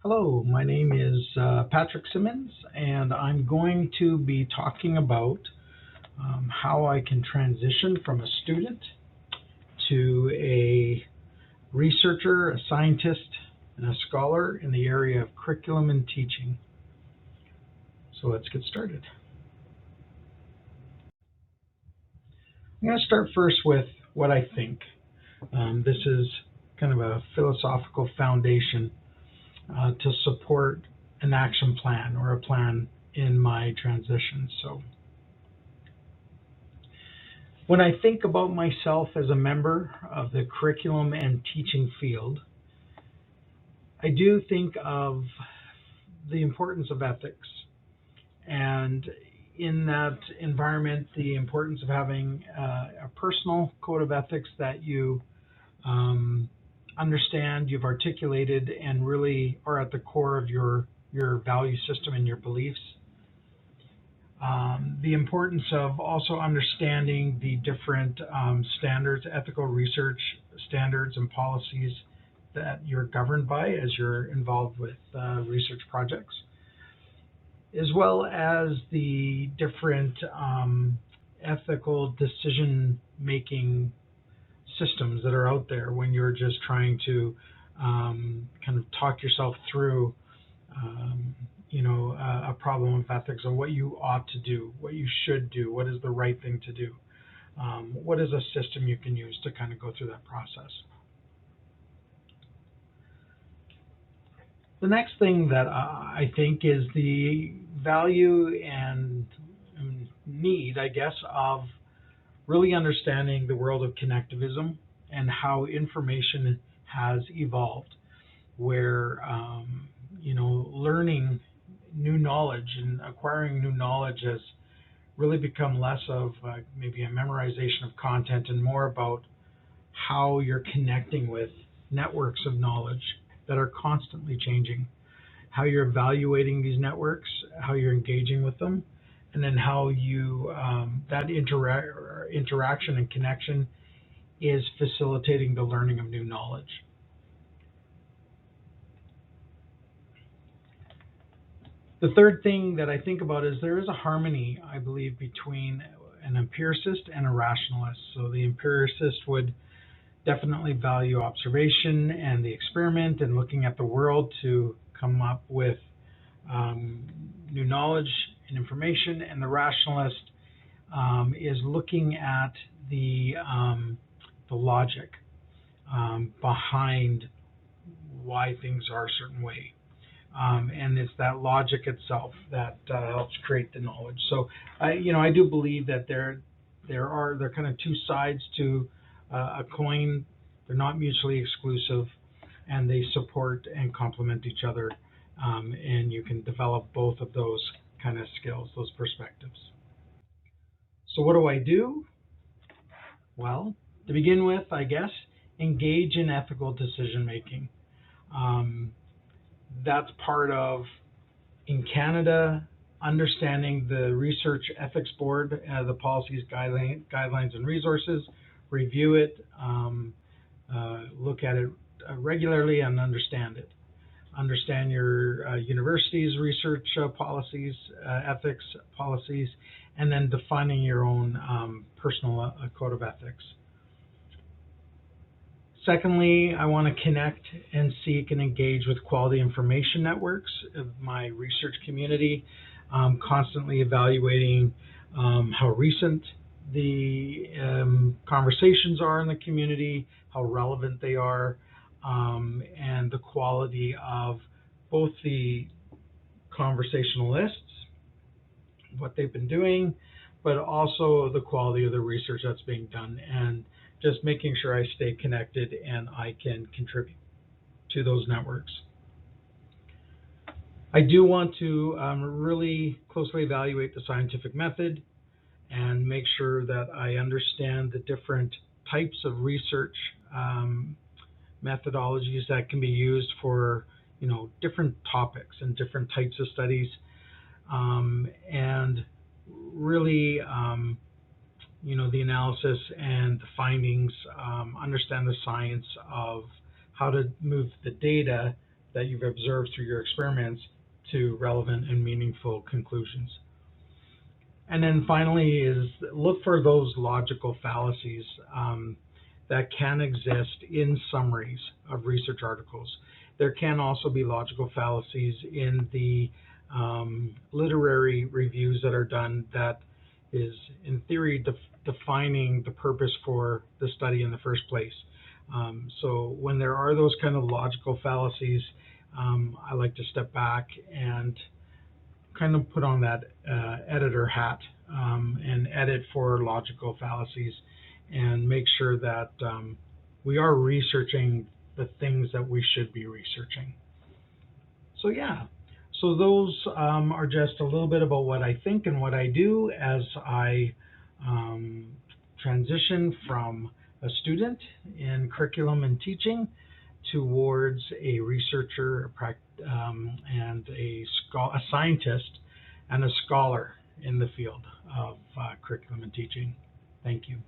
Hello, my name is Patrick Simmons, and I'm going to be talking about how I can transition from a student to a researcher, a scientist, and a scholar in the area of curriculum and teaching. So let's get started. I'm going to start first with what I think. This is kind of a philosophical foundation to support an action plan or a plan in my transition. So when I think about myself as a member of the curriculum and teaching field, I do think of the importance of ethics, and in that environment, the importance of having a personal code of ethics that you understand, you've articulated, and really are at the core of your value system and your beliefs. The importance of also understanding the different standards, ethical research standards and policies that you're governed by as you're involved with research projects, as well as the different ethical decision-making systems that are out there when you're just trying to kind of talk yourself through a problem of ethics, or what you ought to do, what you should do, what is the right thing to do, what is a system you can use to kind of go through that process. The next thing that I think is the value and need, I guess, of really understanding the world of connectivism and how information has evolved, where learning new knowledge and acquiring new knowledge has really become less of maybe a memorization of content and more about how you're connecting with networks of knowledge that are constantly changing, how you're evaluating these networks, how you're engaging with them, and then how you that interaction and connection is facilitating the learning of new knowledge. The third thing that I think about is there is a harmony, I believe, between an empiricist and a rationalist. So the empiricist would definitely value observation and the experiment and looking at the world to come up with new knowledge and information, and the rationalist is looking at the logic behind why things are a certain way. And it's that logic itself that helps create the knowledge. So I do believe that there are kind of two sides to a coin. They're not mutually exclusive, and they support and complement each other. And you can develop both of those kind of skills, those perspectives. So what do I do? Well, to begin with, I guess, engage in ethical decision making. That's part of, in Canada, understanding the Research Ethics Board, the policies, guidelines, and resources, review it, look at it regularly, and understand it. Understand your university's research policies, ethics policies, and then defining your own personal code of ethics. Secondly, I want to connect and seek and engage with quality information networks of my research community, constantly evaluating how recent the conversations are in the community, how relevant they are, and the quality of both the conversationalists, what they've been doing, but also the quality of the research that's being done, and just making sure I stay connected and I can contribute to those networks. I do want to really closely evaluate the scientific method and make sure that I understand the different types of research methodologies that can be used for different topics and different types of studies, and really the analysis and the findings, understand the science of how to move the data that you've observed through your experiments to relevant and meaningful conclusions. And then finally is look for those logical fallacies that can exist in summaries of research articles. There can also be logical fallacies in the literary reviews that are done that is, in theory, defining the purpose for the study in the first place. So when there are those kind of logical fallacies, I like to step back and kind of put on that editor hat and edit for logical fallacies and make sure that we are researching the things that we should be researching. So yeah, so those are just a little bit about what I think and what I do as I transition from a student in curriculum and teaching towards a researcher, and a scientist and a scholar in the field of curriculum and teaching. Thank you.